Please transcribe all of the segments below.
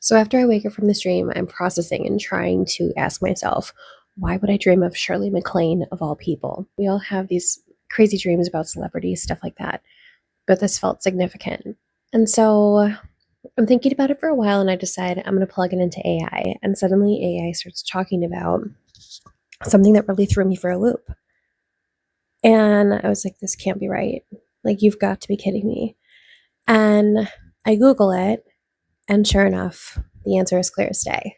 So after I wake up from this dream, I'm processing and trying to ask myself, why would I dream of Shirley MacLaine of all people? We all have these crazy dreams about celebrities, stuff like that, but this felt significant. And so I'm thinking about it for a while and I decide I'm going to plug it into AI. And suddenly AI starts talking about something that really threw me for a loop. And I was like, this can't be right. Like, you've got to be kidding me. And I Google it, and sure enough, the answer is clearest day.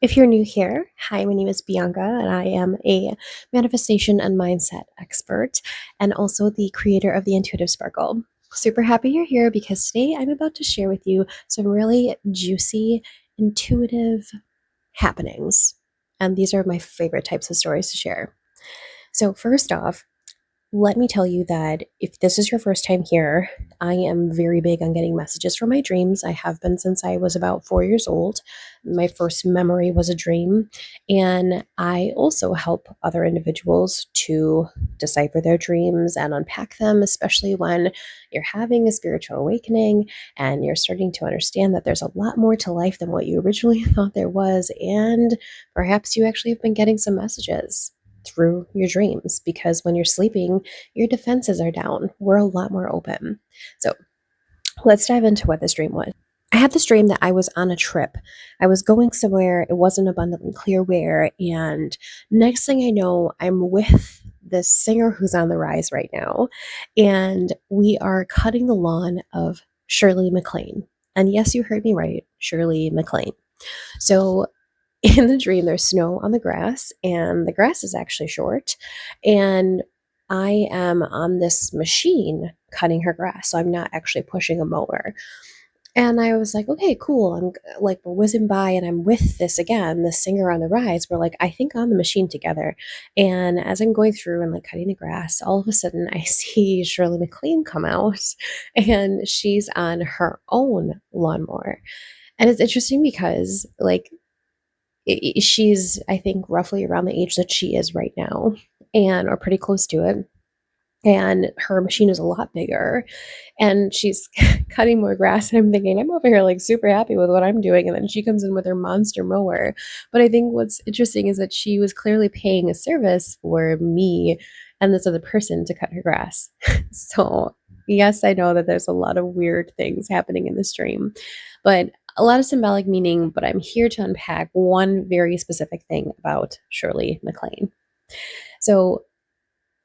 If you're new here, hi, my name is Bianca, and I am a manifestation and mindset expert, and also the creator of the Intuitive Sparkle. Super happy you're here because today I'm about to share with you some really juicy, intuitive happenings. And these are my favorite types of stories to share. So, first off, let me tell you that if this is your first time here, I am very big on getting messages from my dreams. I have been since I was about 4 years old. My first memory was a dream. And I also help other individuals to decipher their dreams and unpack them, especially when you're having a spiritual awakening and you're starting to understand that there's a lot more to life than what you originally thought there was. And perhaps you actually have been getting some messages through your dreams, because when you're sleeping, your defenses are down. We're a lot more open. So let's dive into what this dream was. I had this dream that I was on a trip. I was going somewhere. It wasn't abundantly clear where. And next thing I know, I'm with this singer who's on the rise right now. And we are cutting the lawn of Shirley MacLaine. And yes, you heard me right, Shirley MacLaine. So in the dream, there's snow on the grass, and the grass is actually short. And I am on this machine cutting her grass. So I'm not actually pushing a mower. And I was like, okay, cool. We're whizzing by, and I'm with this again, the singer on the rise. We're like, I think on the machine together. And as I'm going through and like cutting the grass, all of a sudden I see Shirley MacLaine come out, and she's on her own lawnmower. And it's interesting because, like, she's, I think, roughly around the age that she is right now, and or pretty close to it. And her machine is a lot bigger, and she's cutting more grass. And I'm thinking, I'm over here like super happy with what I'm doing. And then she comes in with her monster mower. But I think what's interesting is that she was clearly paying a service for me and this other person to cut her grass. So, yes, I know that there's a lot of weird things happening in this dream, but a lot of symbolic meaning. But I'm here to unpack one very specific thing about Shirley MacLaine. So,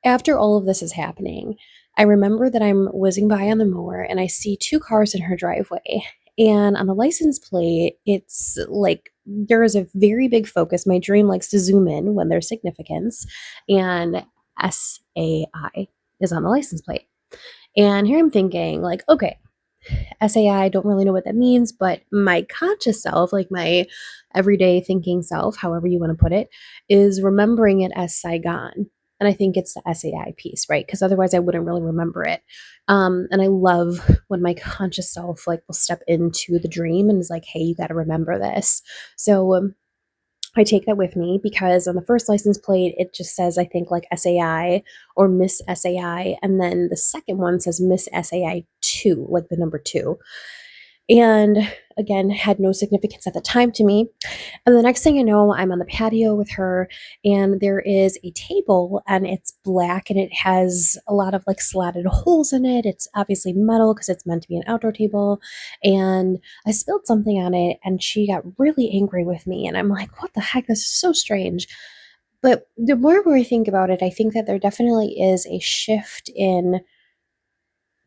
after all of this is happening, I remember that I'm whizzing by on the mower and I see two cars in her driveway. And on the license plate, it's like there is a very big focus. My dream likes to zoom in when there's significance, and SAI is on the license plate. And here I'm thinking, like, okay, SAI, don't really know what that means, but my conscious self, like my everyday thinking self, however you want to put it, is remembering it as Saigon. And I think it's the SAI piece, right? Because otherwise I wouldn't really remember it. And I love when my conscious self like will step into the dream and is like, hey, you got to remember this. So I take that with me because on the first license plate, it just says, I think, like SAI or Miss SAI. And then the second one says Miss SAI 2, like the number 2. And again, had no significance at the time to me. And the next thing I know, I'm on the patio with her, and there is a table, and it's black, and it has a lot of like slatted holes in it. It's obviously metal because it's meant to be an outdoor table. And I spilled something on it, and she got really angry with me. And I'm like, what the heck? This is so strange. But the more I think about it, I think that there definitely is a shift in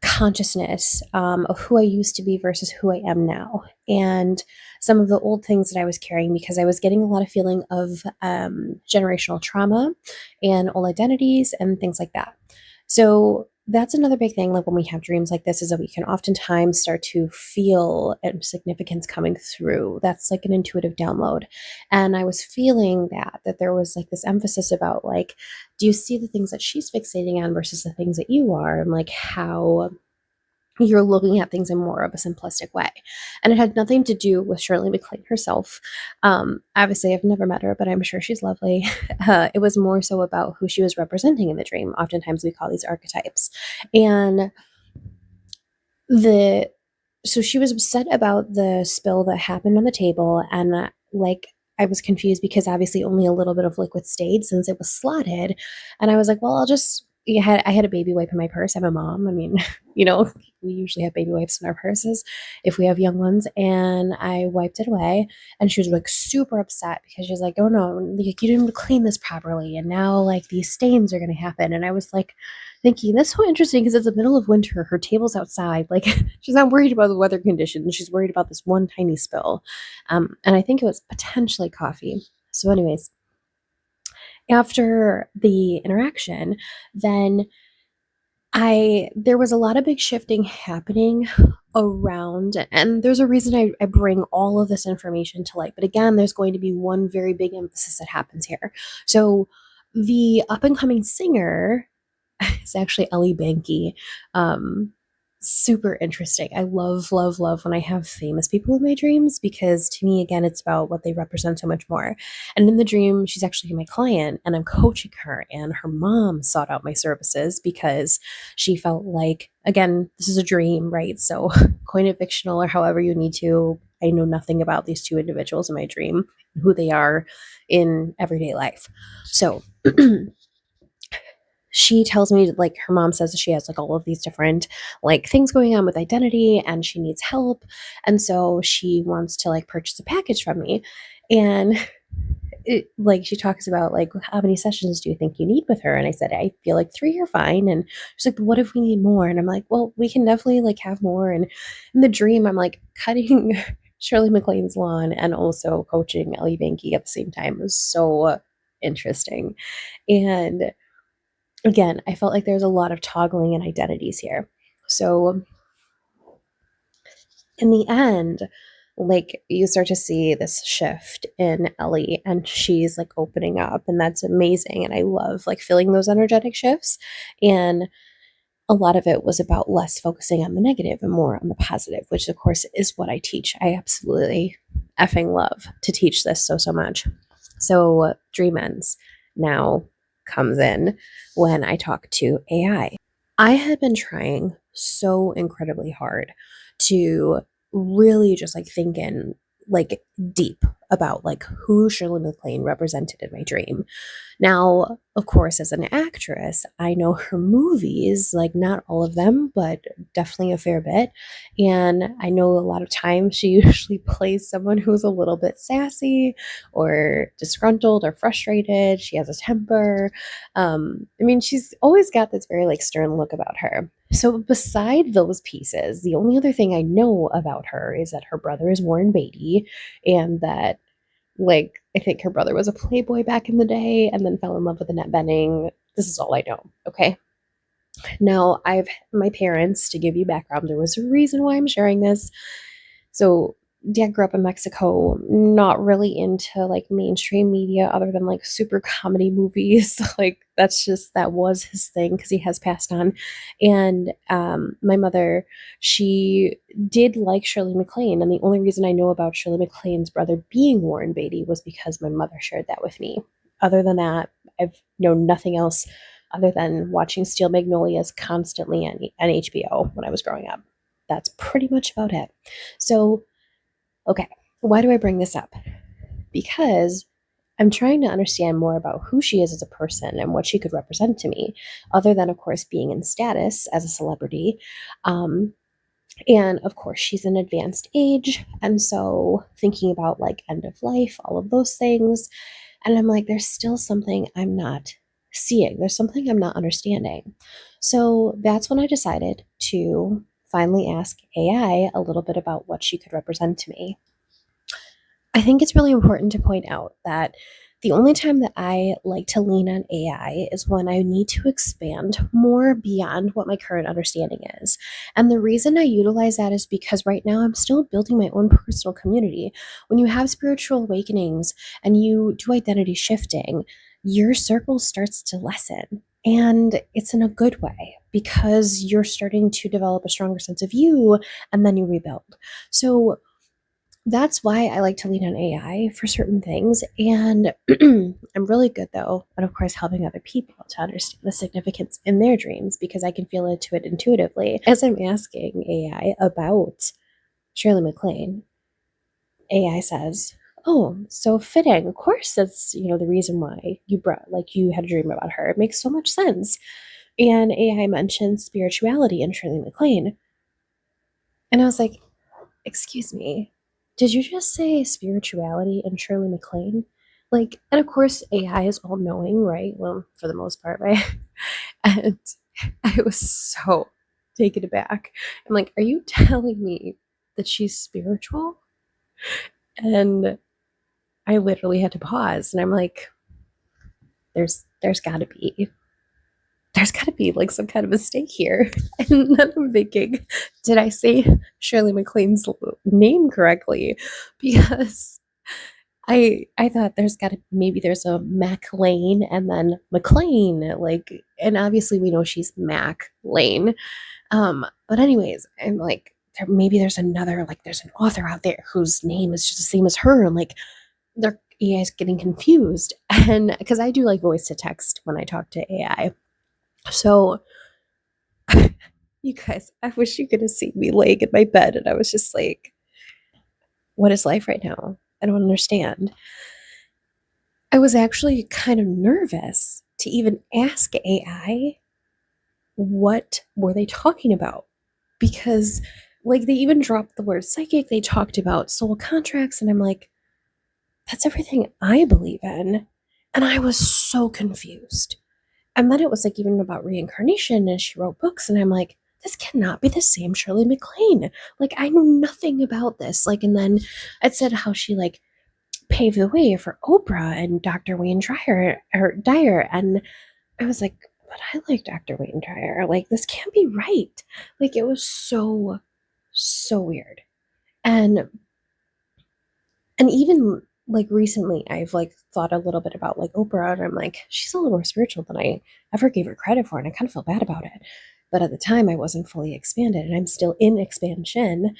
consciousness of who I used to be versus who I am now. And some of the old things that I was carrying, because I was getting a lot of feeling of generational trauma and old identities and things like that. So that's another big thing. Like when we have dreams like this, is that we can oftentimes start to feel significance coming through. That's like an intuitive download. And I was feeling that there was like this emphasis about like, do you see the things that she's fixating on versus the things that you are? And like how you're looking at things in more of a simplistic way. And it had nothing to do with Shirley MacLaine herself. Obviously, I've never met her, but I'm sure she's lovely. It was more so about who she was representing in the dream. Oftentimes, we call these archetypes. And the so she was upset about the spill that happened on the table, and like I was confused because obviously only a little bit of liquid stayed since it was slotted, and I was like, well, I'll just I had a baby wipe in my purse. I'm a mom. I mean, you know, we usually have baby wipes in our purses if we have young ones, and I wiped it away, and she was like super upset because she's like, oh no, like you didn't clean this properly, and now like these stains are gonna happen, and I was like thinking that's so interesting because it's the middle of winter, her table's outside, like she's not worried about the weather conditions. She's worried about this one tiny spill. And I think it was potentially coffee. So, anyways, after the interaction, then there was a lot of big shifting happening around, and there's a reason I bring all of this information to light. But again, there's going to be one very big emphasis that happens here. So, the up and coming singer is actually Ellie Banky. Um, Super interesting. I love, love, love when I have famous people in my dreams because to me, again, it's about what they represent so much more. And in the dream, she's actually my client and I'm coaching her, and her mom sought out my services because she felt like, again, this is a dream, right? So coin it fictional or however you need to. I know nothing about these two individuals in my dream, who they are in everyday life. So she tells me like her mom says that she has like all of these different like things going on with identity and she needs help, and so she wants to like purchase a package from me. And like she talks about like how many sessions do you think you need with her, and I said I feel like 3 are fine, and she's like, but what if we need more? And I'm like, well, we can definitely like have more. And in the dream I'm like cutting Shirley MacLaine's lawn and also coaching Ellie Banky at the same time. It was so interesting. And again, I felt like there was a lot of toggling in identities here. So in the end, like you start to see this shift in Ellie and she's like opening up, and that's amazing. And I love like feeling those energetic shifts. And a lot of it was about less focusing on the negative and more on the positive, which of course is what I teach. I absolutely effing love to teach this so, so much. So dream ends now comes in when I talk to AI. I had been trying so incredibly hard to really just like think in like deep about like who Shirley MacLaine represented in my dream. Now, of course, as an actress, I know her movies, like not all of them, but definitely a fair bit. And I know a lot of times she usually plays someone who's a little bit sassy or disgruntled or frustrated. She has a temper. I mean, she's always got this very like stern look about her. So beside those pieces, the only other thing I know about her is that her brother is Warren Beatty, and that like I think her brother was a playboy back in the day and then fell in love with Annette Bening. This is all I know. Okay. Now I've my parents, to give you background, there was a reason why I'm sharing this. So dad grew up in Mexico, not really into like mainstream media other than like super comedy movies. Like that was his thing because he has passed on. And my mother, she did like Shirley MacLaine. And the only reason I know about Shirley MacLaine's brother being Warren Beatty was because my mother shared that with me. Other than that, I've known nothing else other than watching Steel Magnolias constantly on HBO when I was growing up. That's pretty much about it. So, okay, why do I bring this up? Because I'm trying to understand more about who she is as a person and what she could represent to me, other than, of course, being in status as a celebrity. And of course, she's an advanced age. And so, thinking about like end of life, all of those things. And I'm like, there's still something I'm not seeing. There's something I'm not understanding. So, that's when I decided to finally ask AI a little bit about what she could represent to me. I think it's really important to point out that the only time that I like to lean on AI is when I need to expand more beyond what my current understanding is. And the reason I utilize that is because right now I'm still building my own personal community. When you have spiritual awakenings and you do identity shifting, your circle starts to lessen. And it's in a good way. because you're starting to develop a stronger sense of you and then you rebuild. So that's why I like to lean on AI for certain things. And I'm really good, though, and of course, helping other people to understand the significance in their dreams because I can feel into it intuitively. As I'm asking AI about Shirley MacLaine, AI says, "Oh, so fitting. Of course, that's the reason why you had a dream about her. It makes so much sense." And AI mentioned spirituality in Shirley MacLaine, and I was like, "Excuse me, did you just say spirituality in Shirley MacLaine?" And of course, AI is all knowing, right? Well, for the most part, right? And I was so taken aback. I'm like, "Are you telling me that she's spiritual?" And I literally had to pause, and I'm like, there's got to be like some kind of mistake here. And then I'm thinking, did I say Shirley MacLaine's name correctly? Because I thought there's a Mac Lane and then McLean, and obviously we know she's Mac Lane. But anyways, I'm like, maybe there's another, there's an author out there whose name is just the same as her, and their AI is getting confused. And because I do like voice to text when I talk to AI. So you guys, I wish you could have seen me laying in my bed, and I was just like, what is life right now? I don't understand. I was actually kind of nervous to even ask AI what were they talking about, because they even dropped the word psychic. They talked about soul contracts, and I'm like, that's everything I believe in. And I was so confused. And then it was even about reincarnation, and she wrote books, and I'm like, this cannot be the same Shirley MacLaine. I know nothing about this. And then it said how she paved the way for Oprah and Dr. Wayne Dyer. And I was like, but I like Dr. Wayne Dyer. This can't be right. It was so, so weird. And even recently I've thought a little bit about Oprah, and I'm like, she's a little more spiritual than I ever gave her credit for, and I kind of feel bad about it. But at the time I wasn't fully expanded, and I'm still in expansion.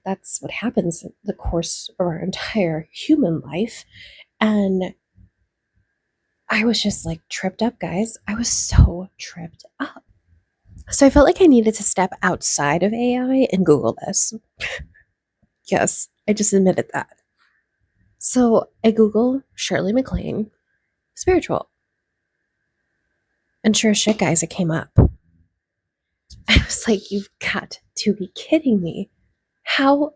That's what happens in the course of our entire human life. And I was just tripped up, guys. I was so tripped up. So I felt like I needed to step outside of AI and Google this. Yes, I just admitted that. So I Google Shirley MacLaine spiritual. And sure as shit, guys, it came up. I was like, you've got to be kidding me. How?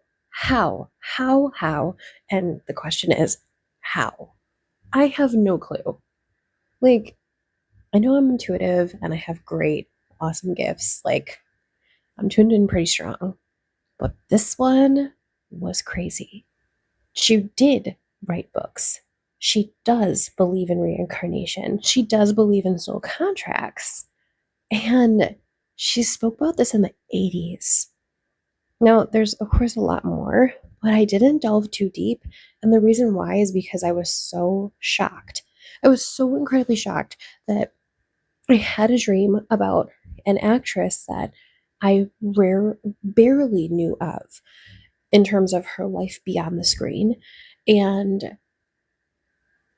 And the question is, how? I have no clue. I know I'm intuitive and I have great, awesome gifts. I'm tuned in pretty strong. But this one was crazy. She did write books. She does believe in reincarnation. She does believe in soul contracts. And she spoke about this in the 80s. Now, there's, of course, a lot more, but I didn't delve too deep. And the reason why is because I was so shocked. I was so incredibly shocked that I had a dream about an actress that I barely knew of in terms of her life beyond the screen. And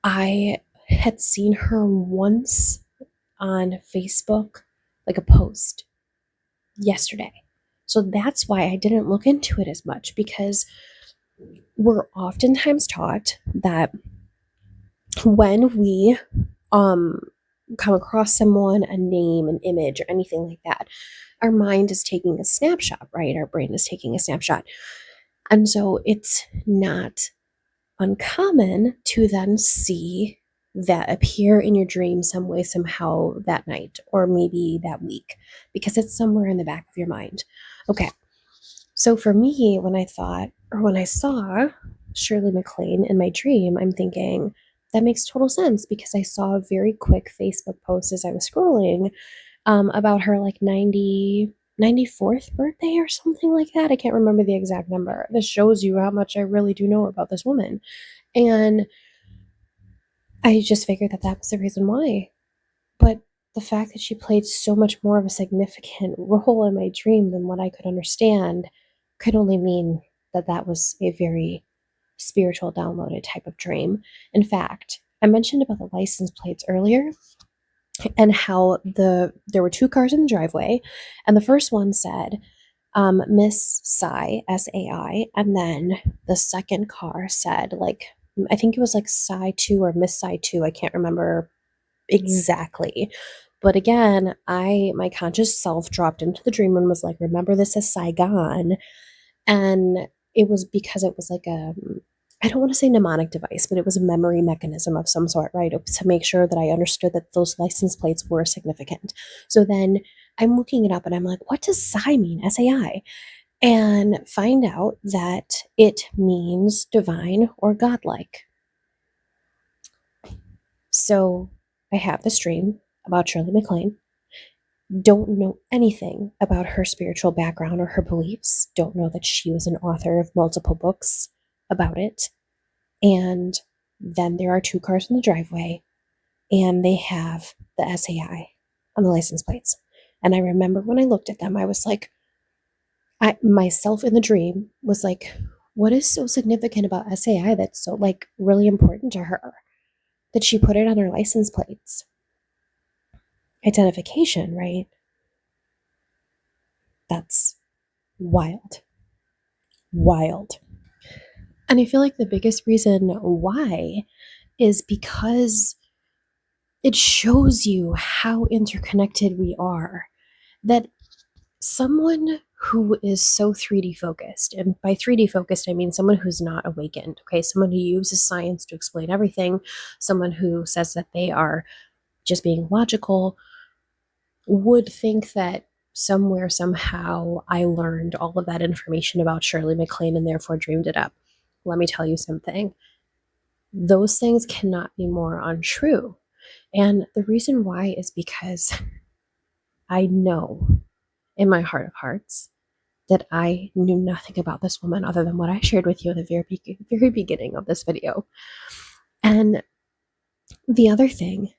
I had seen her once on Facebook, a post yesterday. So that's why I didn't look into it as much, because we're oftentimes taught that when we come across someone, a name, an image, or anything like that, our mind is taking a snapshot, right? Our brain is taking a snapshot. And so it's not uncommon to then see that appear in your dream some way, somehow that night, or maybe that week, because it's somewhere in the back of your mind. Okay. So for me, when I saw Shirley MacLaine in my dream, I'm thinking that makes total sense, because I saw a very quick Facebook post as I was scrolling about her 94th birthday or something like that. I can't remember the exact number. This shows you how much I really do know about this woman. And I just figured that was the reason why. But the fact that she played so much more of a significant role in my dream than what I could understand could only mean that that was a very spiritual downloaded type of dream. In fact, I mentioned about the license plates earlier and how there were two cars in the driveway, and the first one said Miss Sai, SAI, and then the second car said, like, I think it was like Sai 2 or Miss Sai 2, I can't remember exactly. But again, my conscious self dropped into the dream and was like, remember this as Saigon. And it was because it was like I don't want to say mnemonic device, but it was a memory mechanism of some sort, right? To make sure that I understood that those license plates were significant. So then I'm looking it up and I'm like, what does Sai mean? SAI. And find out that it means divine or godlike. So I have this dream about Shirley MacLaine. Don't know anything about her spiritual background or her beliefs. Don't know that she was an author of multiple books about it. And then there are two cars in the driveway, and they have the SAI on the license plates. And I remember when I looked at them, I was like, I myself in the dream was like, what is so significant about SAI that's so like really important to her that she put it on her license plates? Identification, right? That's wild. Wild. And I feel like the biggest reason why is because it shows you how interconnected we are. That someone who is so 3D focused, and by 3D focused, I mean someone who's not awakened, okay? Someone who uses science to explain everything, someone who says that they are just being logical, would think that somewhere, somehow, I learned all of that information about Shirley MacLaine and therefore dreamed it up. Let me tell you something. Those things cannot be more untrue. And the reason why is because I know in my heart of hearts that I knew nothing about this woman other than what I shared with you in the very beginning of this video. And the other thing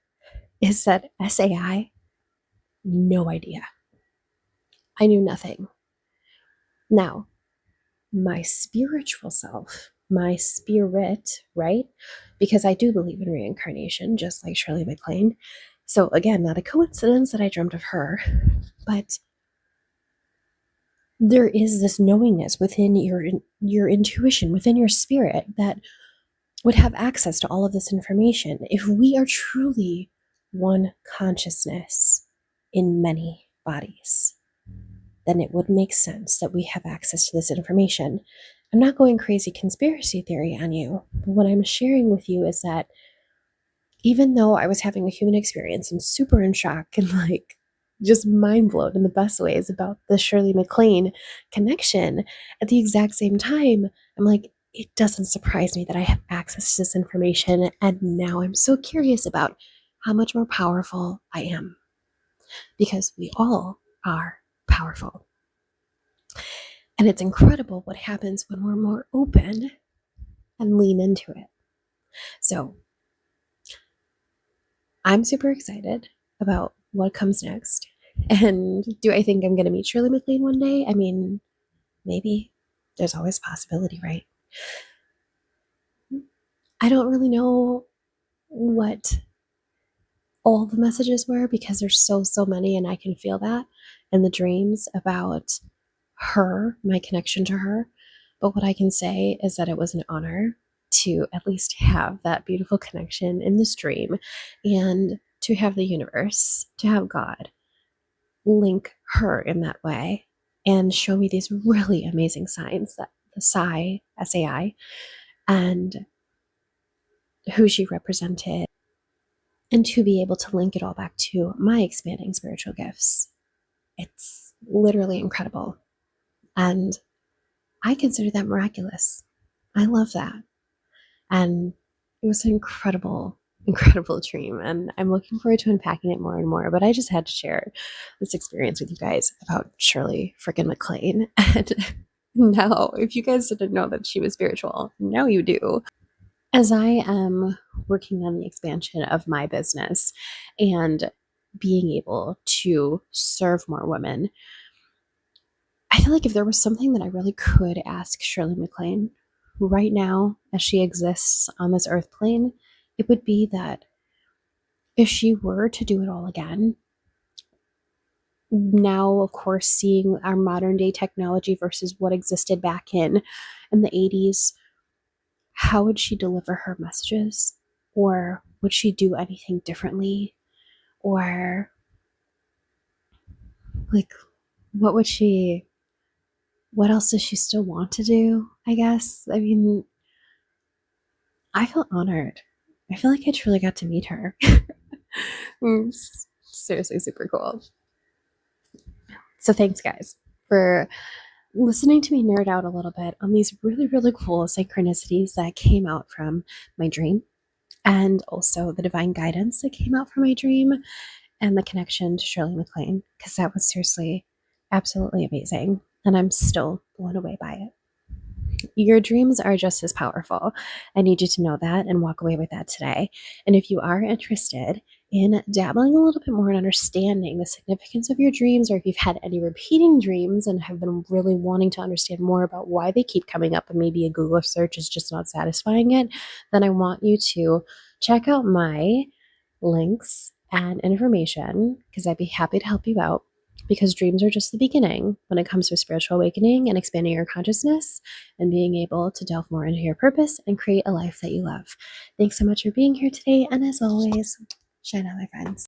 is that SAI, no idea. I knew nothing. Now, my spiritual self, my spirit, right? Because I do believe in reincarnation, just like Shirley MacLaine. So again, not a coincidence that I dreamt of her, but there is this knowingness within your intuition, within your spirit, that would have access to all of this information. If we are truly one consciousness in many bodies, then it would make sense that we have access to this information. I'm not going crazy conspiracy theory on you, but what I'm sharing with you is that even though I was having a human experience and super in shock and like just mind blown in the best ways about the Shirley MacLaine connection, at the exact same time, I'm like, it doesn't surprise me that I have access to this information. And now I'm so curious about how much more powerful I am. Because we all are powerful. And it's incredible what happens when we're more open and lean into it. So I'm super excited about what comes next. And do I think I'm going to meet Shirley MacLaine one day? I mean, maybe. There's always a possibility, right? I don't really know what all the messages were because there's so many, and I can feel that in the dreams about her, my connection to her. But what I can say is that it was an honor to at least have that beautiful connection in this dream, and to have the universe, to have God link her in that way and show me these really amazing signs, that the SAI, and who she represented, and to be able to link it all back to my expanding spiritual gifts. It's literally incredible. And I consider that miraculous. I love that. And it was an incredible, incredible dream. And I'm looking forward to unpacking it more and more. But I just had to share this experience with you guys about Shirley freaking MacLaine. And now, if you guys didn't know that she was spiritual, now you do. As I am working on the expansion of my business and being able to serve more women. I feel like if there was something that I really could ask Shirley MacLaine right now as she exists on this earth plane, it would be that if she were to do it all again, now of course seeing our modern day technology versus what existed back in the 80s, how would she deliver her messages? Or would she do anything differently? Or like what else does she still want to do? I guess. I mean, I feel honored. I feel like I truly got to meet her. It's seriously super cool. So thanks, guys, for listening to me nerd out a little bit on these really, really cool synchronicities that came out from my dream, and also the divine guidance that came out from my dream, and the connection to Shirley MacLaine, because that was seriously absolutely amazing. And I'm still blown away by it. Your dreams are just as powerful. I need you to know that and walk away with that today. And if you are interested in dabbling a little bit more in understanding the significance of your dreams, or if you've had any repeating dreams and have been really wanting to understand more about why they keep coming up and maybe a Google search is just not satisfying it, then I want you to check out my links and information, because I'd be happy to help you out. Because dreams are just the beginning when it comes to spiritual awakening and expanding your consciousness and being able to delve more into your purpose and create a life that you love. Thanks so much for being here today. And as always, shine on, my friends.